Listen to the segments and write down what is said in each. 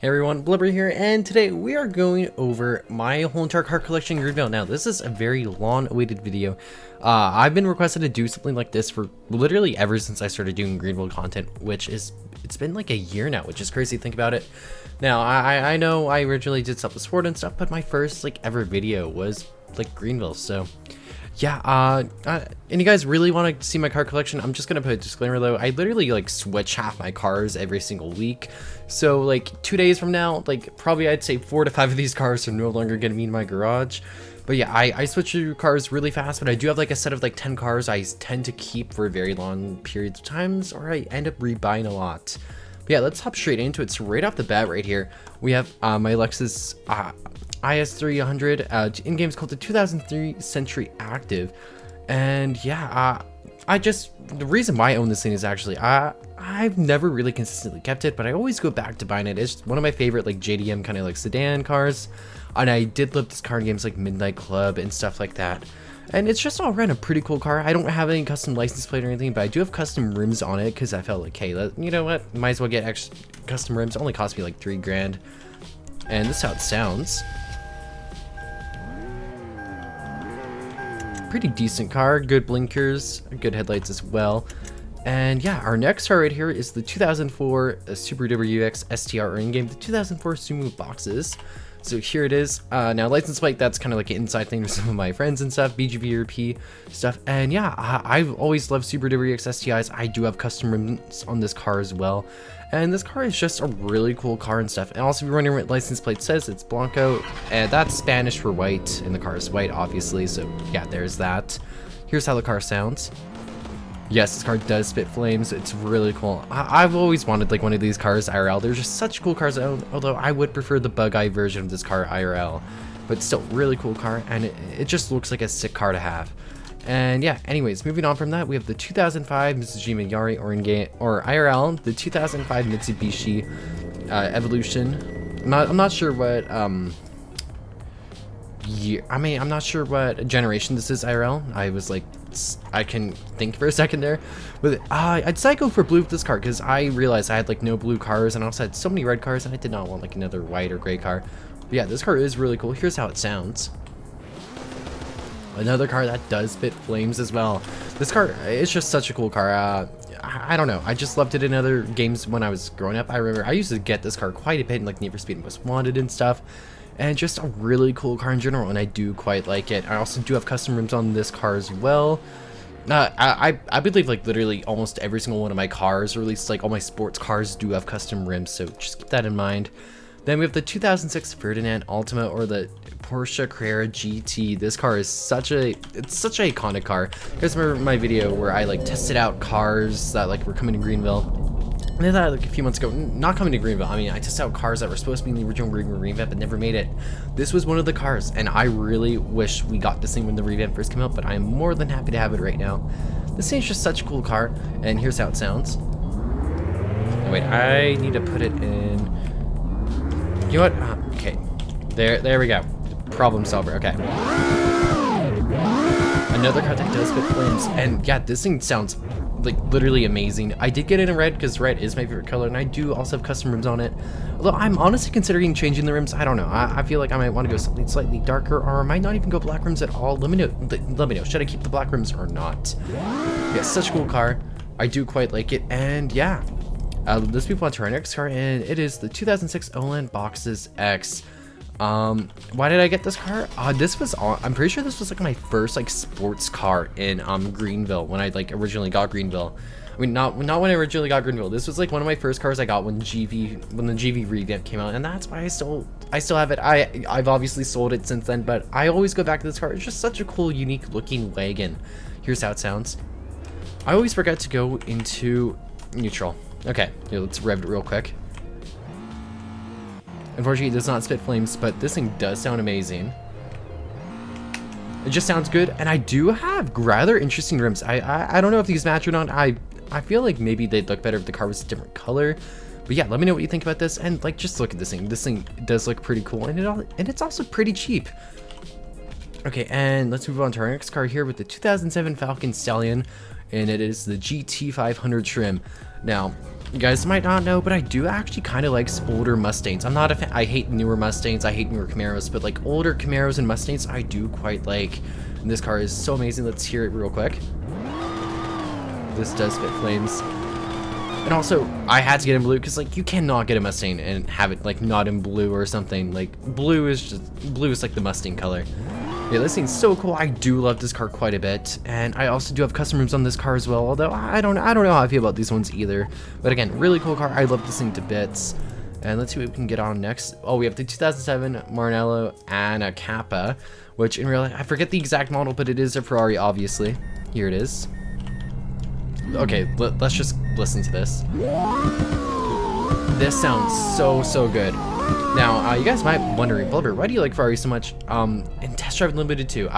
Hey everyone, Blubber here, and today we are going over my whole entire car collection in Greenville. Now, this is a very long-awaited video. I've been requested to do something like this for literally ever since I started doing Greenville content, it's been like a year now, which is crazy to think about it. Now, I know I originally did self-support and stuff, but my first ever video was Greenville, so yeah, and you guys really want to see my car collection? I'm just gonna put a disclaimer though. I literally switch half my cars every single week, so 2 days from now, probably I'd say 4 to 5 of these cars are no longer gonna be in my garage. But yeah, I switch through cars really fast, but I do have a set of 10 cars I tend to keep for very long periods of times, or I end up rebuying a lot. But yeah, let's hop straight into it. So right off the bat right here, we have my Lexus IS300 in games called the 2003 Century Active. And yeah, the reason why I own this thing is actually I've never really consistently kept it, but I always go back to buying it. It's one of my favorite JDM kind of sedan cars, and I did love this car in games like Midnight Club and stuff like that. And it's just all around a pretty cool car. I don't have any custom license plate or anything, but I do have custom rims on it because I felt like, hey, you know what, might as well get extra custom rims. It only cost me $3 grand, and this is how it sounds. Pretty decent car, good blinkers, good headlights as well. And yeah, our next car right here is the 2004 Subaru Duper XST in-game, the 2004 Sumo boxes. So here it is. Now license plate, that's kind of an inside thing with some of my friends and stuff, BGVRP stuff. And yeah, I've always loved Subaru Duper XSTIs. I do have custom rims on this car as well. And this car is just a really cool car and stuff. And also, if you're wondering what license plate says, it's Blanco, and that's Spanish for white, and the car is white, obviously. So yeah, there's that. Here's how the car sounds. Yes, this car does spit flames. It's really cool. I've always wanted one of these cars IRL. They're just such cool cars, although I would prefer the bug-eye version of this car IRL. But still, really cool car, and it just looks like a sick car to have. And yeah, anyways, moving on from that, we have the 2005 Mitsubishi Yari or IRL, the 2005 Mitsubishi Evolution. I'm not sure what year. I'm not sure what generation this is IRL. I can think for a second there, but I'd say go for blue with this car because I realized I had no blue cars, and I also had so many red cars, and I did not want another white or gray car. But yeah, this car is really cool. Here's how it sounds. Another car that does spit flames as well. This car, it's just such a cool car. I don't know, I just loved it in other games when I was growing up. I remember I used to get this car quite a bit in Need for Speed Most Wanted and stuff, and just a really cool car in general, and I do quite like it. I also do have custom rims on this car as well. I believe literally almost every single one of my cars, or at least all my sports cars, do have custom rims, so just keep that in mind. Then we have the 2006 Ferdinand Ultima, or the Porsche Carrera GT. This car is such an iconic car. You guys remember my video where I tested out cars that were coming to Greenville? And then that a few months ago, not coming to Greenville, I mean, I tested out cars that were supposed to be in the original Greenville revamp but never made it. This was one of the cars, and I really wish we got this thing when the revamp first came out, but I'm more than happy to have it right now. This thing's just such a cool car, and here's how it sounds. Oh, wait, I need to put it in. You know what? Okay, there we go. Problem solver. Okay. Another car that does spit flames, and yeah, this thing sounds literally amazing. I did get it in red because red is my favorite color, and I do also have custom rims on it. Although I'm honestly considering changing the rims. I don't know. I feel like I might want to go something slightly darker, or I might not even go black rims at all. Let me know. Should I keep the black rims or not? Yeah, such a cool car. I do quite like it, and yeah. Let's move on to our next car, and it is the 2006 Olan Boxes X. Why did I get this car? I'm pretty sure this was my first sports car in Greenville when I originally got Greenville. I mean, not when I originally got Greenville. This was one of my first cars I got when the GV revamp came out, and that's why I still have it. I've obviously sold it since then, but I always go back to this car. It's just such a cool, unique looking wagon. Here's how it sounds. I always forget to go into neutral. Okay, here, let's rev it real quick. Unfortunately, it does not spit flames, but this thing does sound amazing. It just sounds good, and I do have rather interesting rims. I don't know if these match or not. I feel like maybe they'd look better if the car was a different color. But yeah, let me know what you think about this, and just look at this thing. This thing does look pretty cool, and it's also pretty cheap. Okay, and let's move on to our next car here with the 2007 Falcon Stallion, and it is the GT500 trim. Now, you guys might not know, but I do actually kind of like older Mustangs. I'm not a fan. I hate newer Mustangs. I hate newer Camaros, but like older Camaros and Mustangs, I do quite like. And this car is so amazing. Let's hear it real quick. This does spit flames. And also, I had to get in blue because like you cannot get a Mustang and have it like not in blue or something. Like blue is like the Mustang color. Yeah, this thing's so cool. I do love this car quite a bit, and I also do have custom rims on this car as well. Although I don't know how I feel about these ones either. But again, really cool car. I love this thing to bits. And let's see what we can get on next. Oh, we have the 2007 Maranello and a Kappa, which in real life, I forget the exact model, but it is a Ferrari, obviously. Here it is. Okay, let's just listen to this. This sounds so good. Now, you guys might be wondering, Blubber, why do you like Ferrari so much? In Test Drive Unlimited 2,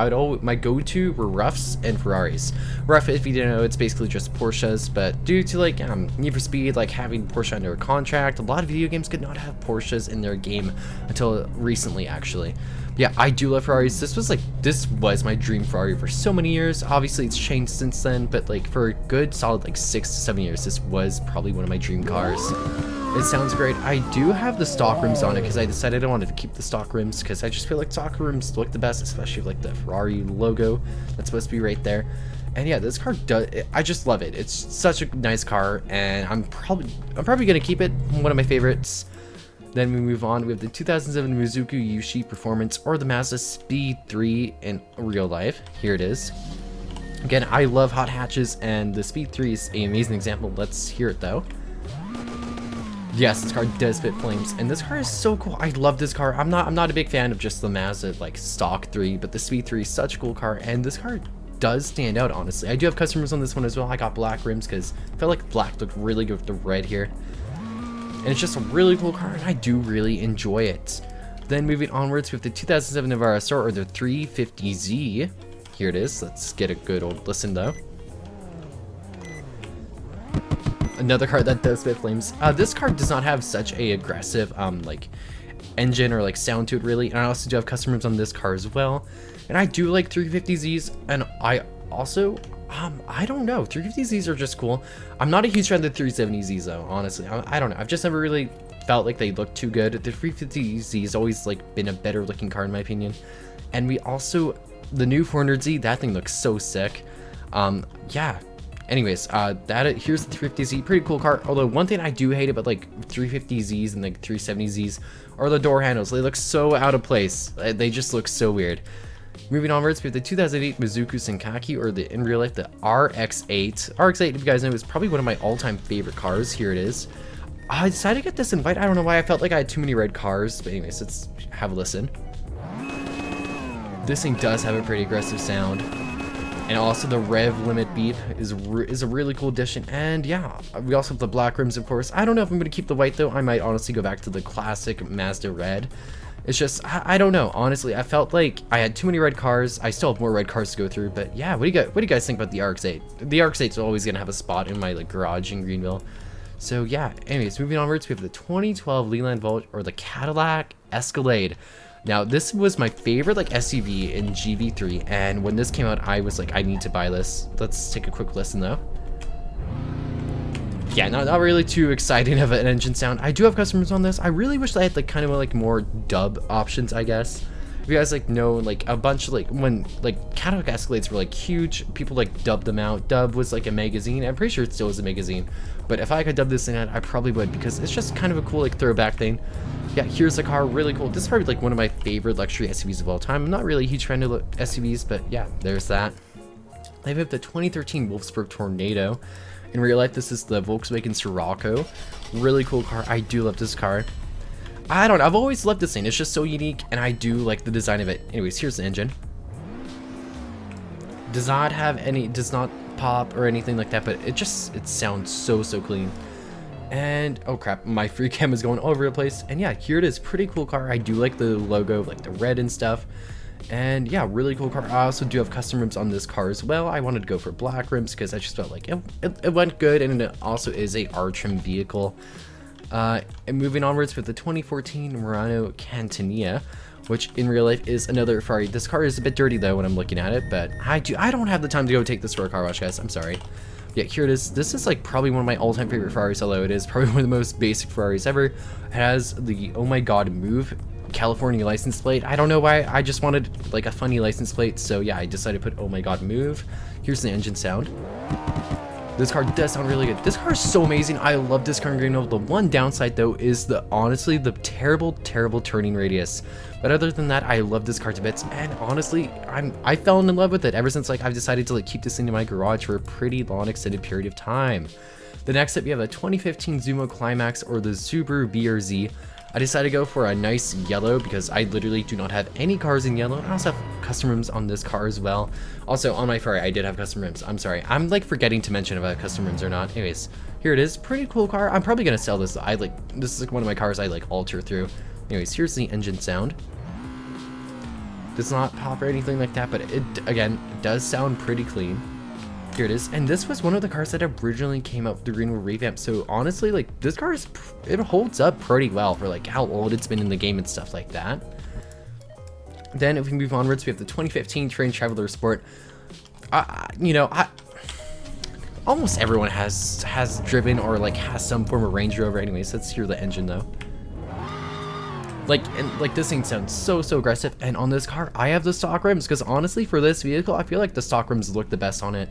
my go-to were Roughs and Ferraris. Rough, if you didn't know, it's basically just Porsches, but due to like Need for Speed, like having Porsche under a contract, a lot of video games could not have Porsches in their game until recently, actually. Yeah, I do love Ferraris. This was my dream Ferrari for so many years. Obviously, it's changed since then, but like for a good solid like 6 to 7 years, this was probably one of my dream cars. It sounds great. I do have the stock rims on it because I decided I wanted to keep the stock rims because I just feel like stock rims look the best, especially like the Ferrari logo that's supposed to be right there. And yeah, this car does. I just love it. It's such a nice car, and I'm probably gonna keep it. One of my favorites. Then we move on. We have the 2007 Mizuki Yushi Performance or the Mazda Speed 3 in real life. Here it is. Again, I love hot hatches, and the Speed 3 is an amazing example. Let's hear it though. Yes, this car does spit flames, and this car is so cool. I love this car. I'm not a big fan of just the Mazda like stock 3, but the Speed 3 is such a cool car, and this car does stand out, honestly. I do have customers on this one as well. I got black rims because I felt like black looked really good with the red here. And it's just a really cool car, and I do really enjoy it. Then moving onwards, we have the 2007 Navara Star, or the 350Z. Here it is. Let's get a good old listen though. Another car that does spit flames. This car does not have such a aggressive like engine or like sound to it really, and I also do have customers on this car as well. And I do like 350Zs, and I also I don't know, 350Zs are just cool. I'm not a huge fan of the 370Zs though, honestly. I don't know, I've just never really felt like they look too good. The 350Z has always like been a better looking car in my opinion. And we also, the new 400Z, that thing looks so sick. Yeah. Anyways, here's the 350Z, pretty cool car. Although one thing I do hate about like 350Zs and like 370Zs are the door handles. They look so out of place. They just look so weird. Moving onwards, we have the 2008 Mizuki Senkaki, or in real life, the RX8. RX8, if you guys know, is probably one of my all-time favorite cars. Here it is. I decided to get this in white. I don't know why. I felt like I had too many red cars. But anyways, let's have a listen. This thing does have a pretty aggressive sound. And also the rev limit beep is a really cool addition. And yeah, we also have the black rims, of course. I don't know if I'm going to keep the white though. I might honestly go back to the classic Mazda red. It's just, I don't know. Honestly, I felt like I had too many red cars. I still have more red cars to go through. But yeah, what do you guys think about the RX8? The RX8 is always going to have a spot in my like garage in Greenville. So yeah, anyways, moving onwards, we have the 2012 Leland Vault, or the Cadillac Escalade. Now, this was my favorite like SUV in GV3, and when this came out, I was like, I need to buy this. Let's take a quick listen though. Yeah, not really too exciting of an engine sound. I do have customers on this. I really wish I had like kind of like more dub options, I guess. If you guys like know like a bunch of like when like Cadillac Escalades were like huge, people like dubbed them out. Dub was like a magazine. I'm pretty sure it still is a magazine. But if I could dub this thing out, I probably would, because it's just kind of a cool like throwback thing. Yeah, here's the car, really cool. This is probably like one of my favorite luxury SUVs of all time. I'm not really a huge fan of SUVs, but yeah, there's that. I have the 2013 Wolfsburg Tornado. In real life, this is the Volkswagen Sirocco. Really cool car. I do love this car. I don't know, I've always loved this thing. It's just so unique, and I do like the design of it. Anyways, here's the engine. Does not pop or anything like that, but it sounds so clean. And oh crap, my free cam is going all over the place. And yeah, here it is, pretty cool car. I do like the logo, like the red and stuff. And yeah, really cool car. I also do have custom rims on this car as well. I wanted to go for black rims because I just felt like it went good, and it also is a R-trim vehicle. And moving onwards with the 2014 Murano Cantonia, which in real life is another Ferrari. This car is a bit dirty though when I'm looking at it, but I don't have the time to go take this for a car wash, guys. I'm sorry. Yeah, here it is. This is like probably one of my all-time favorite Ferraris, although it is probably one of the most basic Ferraris ever. It has the oh my god move California license plate. I don't know why, I just wanted like a funny license plate, so yeah, I decided to put oh my god move. Here's the engine sound. This car does sound really good. This car is so amazing. I love this car in Greenville. The one downside though is honestly the terrible turning radius. But other than that, I love this car to bits, and honestly, I fell in love with it ever since like I've decided to like keep this thing in my garage for a pretty long extended period of time. The next up, we have the 2015 Zumo Climax or the Subaru BRZ. I decided to go for a nice yellow because I literally do not have any cars in yellow. I also have custom rims on this car as well. Also on my Ferrari, I did have custom rims. I'm sorry, I'm like forgetting to mention about custom rims or not. Anyways, here it is. Pretty cool car. I'm probably gonna sell this. This is like one of my cars I like alter through. Anyways, here's the engine sound. Does not pop or anything like that, but it again does sound pretty clean. Here it is, and this was one of the cars that originally came out with the Greenville revamp. So honestly, like this car it holds up pretty well for like how old it's been in the game and stuff like that. Then if we move onwards, we have the 2015 Terrain Traveler Sport. You know, almost everyone has driven or like has some form of Range Rover. Anyways, let's hear the engine though. Like this thing sounds so aggressive, and on this car I have the stock rims because honestly for this vehicle I feel like the stock rims look the best on it.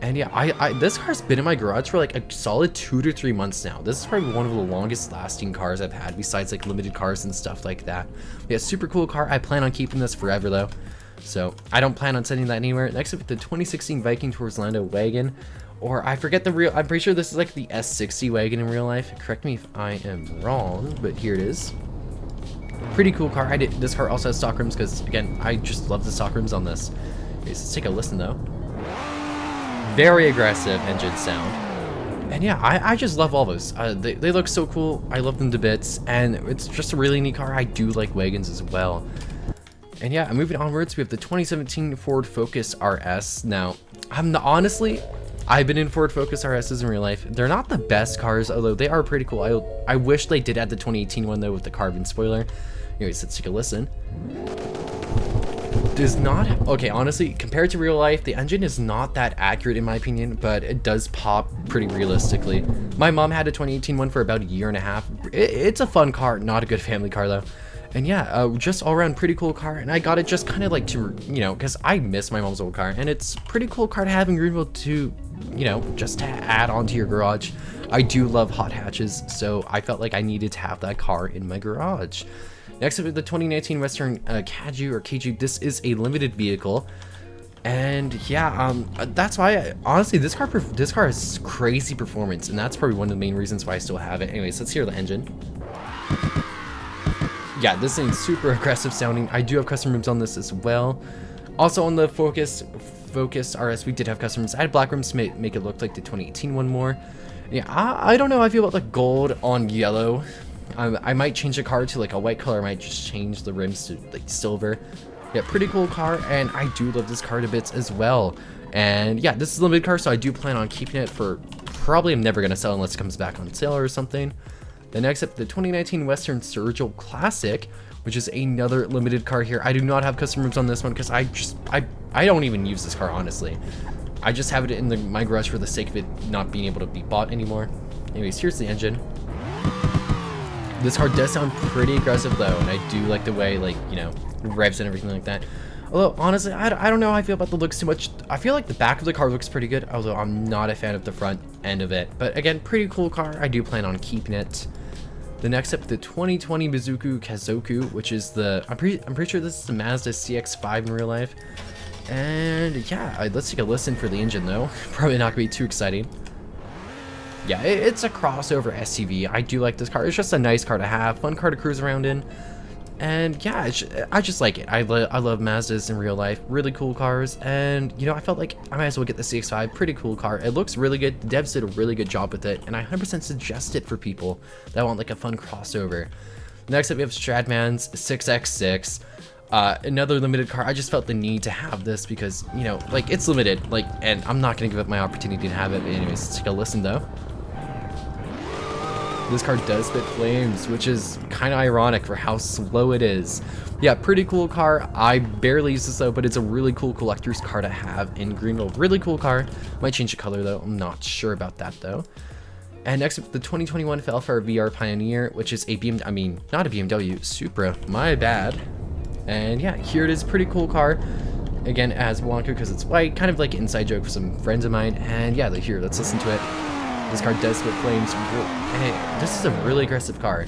And yeah, this car's been in my garage for like a solid 2 to 3 months now. This is probably one of the longest lasting cars I've had besides like limited cars and stuff like that. Yeah, super cool car. I plan on keeping this forever though, so I don't plan on sending that anywhere. Next up, the 2016 Viking towards Lando wagon, or I forget the real, I'm pretty sure this is like the S60 wagon in real life. Correct me if I am wrong, but here it is. Pretty cool car. This car also has stock rims because again I just love the stock rims on this. Okay, let's take a listen though. Very aggressive engine sound, and yeah, I just love all those. They look so cool. I love them to bits, and it's just a really neat car. I do like wagons as well. And yeah, moving onwards, we have the 2017 Ford Focus RS. Now honestly, I've been in Ford Focus RSs in real life. They're not the best cars, although they are pretty cool. I wish they did add the 2018 one though with the carbon spoiler. Anyways, let's take a listen. Does not, okay, honestly, compared to real life, the engine is not that accurate in my opinion, but it does pop pretty realistically. My mom had a 2018 one for about a year and a half. It's a fun car, not a good family car though. And yeah, just all around pretty cool car, and I got it just kind of like to, you know, because I miss my mom's old car, and it's pretty cool car to have in Greenville to, you know, just to add on to your garage. I do love hot hatches, so I felt like I needed to have that car in my garage. Next up is the 2019 Western KG. This is a limited vehicle, and yeah, that's why honestly this car has crazy performance, and that's probably one of the main reasons why I still have it. Anyways, let's hear the engine. Yeah, this thing's super aggressive sounding. I do have custom rims on this as well. Also on the Focus RS, we did have custom rims. I had black rims to make it look like the 2018 one more. Yeah, I don't know how I feel about the gold on yellow. I might change the car to like a white color. I might just change the rims to like silver. Yeah, pretty cool car, and I do love this car to bits as well. And yeah, this is a limited car, so I do plan on keeping it for probably I'm never gonna sell unless it comes back on sale or something. The next up, the 2019 Western Sirocco Classic, which is another limited car here. I do not have custom rims on this one because I don't even use this car honestly. I just have it in my garage for the sake of it not being able to be bought anymore. Anyways, here's the engine. This car does sound pretty aggressive though, and I do like the way, like, you know, revs and everything like that. Although honestly, I don't know how I feel about the looks too much. I feel like the back of the car looks pretty good, although I'm not a fan of the front end of it. But again, pretty cool car. I do plan on keeping it. The next up, the 2020 Mizuki Kazoku, which is the, I'm pretty sure this is the Mazda CX5 in real life. And yeah, let's take a listen for the engine though. Probably not gonna be too exciting. Yeah, it's a crossover SUV. I do like this car. It's just a nice car to have, fun car to cruise around in. And yeah, I just like it. I love Mazdas in real life. Really cool cars. And you know, I felt like I might as well get the CX5. Pretty cool car. It looks really good. The devs did a really good job with it, and I 100% suggest it for people that want like a fun crossover. Next up, we have Stradman's 6x6. Another limited car. I just felt the need to have this because, you know, like, it's limited, like, and I'm not gonna give up my opportunity to have it. But anyways, let's take a listen though. This car does spit flames, which is kind of ironic for how slow it is. Yeah, pretty cool car. I barely use this though, but it's a really cool collector's car to have in Greenville. Really cool car. Might change the color though. I'm not sure about that though. And next up, the 2021 Falcon VR Pioneer, which is a not a BMW, Supra, my bad. And yeah, here it is, pretty cool car. Again, it has Blanco because it's white, kind of like an inside joke for some friends of mine. And yeah, here, let's listen to it. This car does spit flames. Hey, this is a really aggressive car.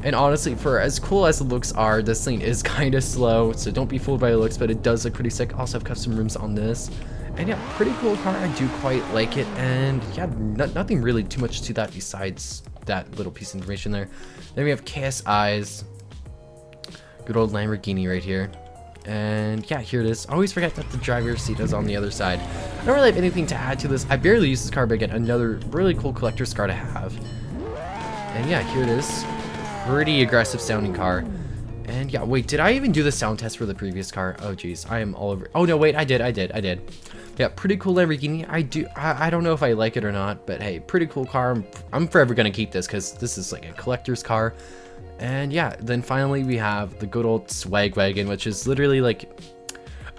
And honestly, for as cool as the looks are, this thing is kind of slow, so don't be fooled by the looks, but it does look pretty sick. Also have custom rims on this. And yeah, pretty cool car. I do quite like it. And yeah, nothing really too much to that besides that little piece of information there. Then we have KSI's. Good old Lamborghini right here. And yeah, here it is. I always forget that the driver's seat is on the other side. I don't really have anything to add to this. I barely use this car, but again, another really cool collector's car to have. And yeah, here it is. Pretty aggressive sounding car. And yeah, wait, did I even do the sound test for the previous car? Oh geez, I am all over. Oh no, wait, I did. Yeah, pretty cool Lamborghini. I don't know if I like it or not, but hey, pretty cool car. I'm forever gonna keep this because this is like a collector's car. And yeah, then finally we have the good old swag wagon, which is literally like,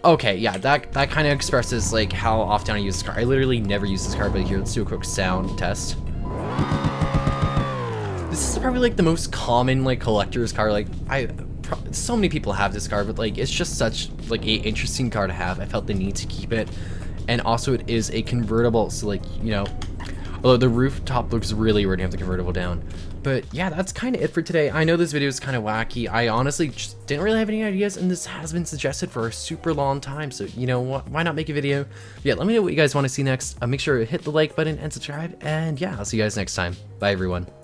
okay, yeah, that kind of expresses like how often I use this car. I literally never use this car, but here, let's do a quick sound test. This is probably like the most common like collector's car. Like so many people have this car, but like it's just such like a interesting car to have. I felt the need to keep it. And also it is a convertible, so like, you know, although the rooftop looks really weird to have the convertible down. But yeah, that's kind of it for today. I know this video is kind of wacky. I honestly just didn't really have any ideas, and this has been suggested for a super long time. So, you know what? Why not make a video? Yeah, let me know what you guys want to see next. Make sure to hit the like button and subscribe. And yeah, I'll see you guys next time. Bye, everyone.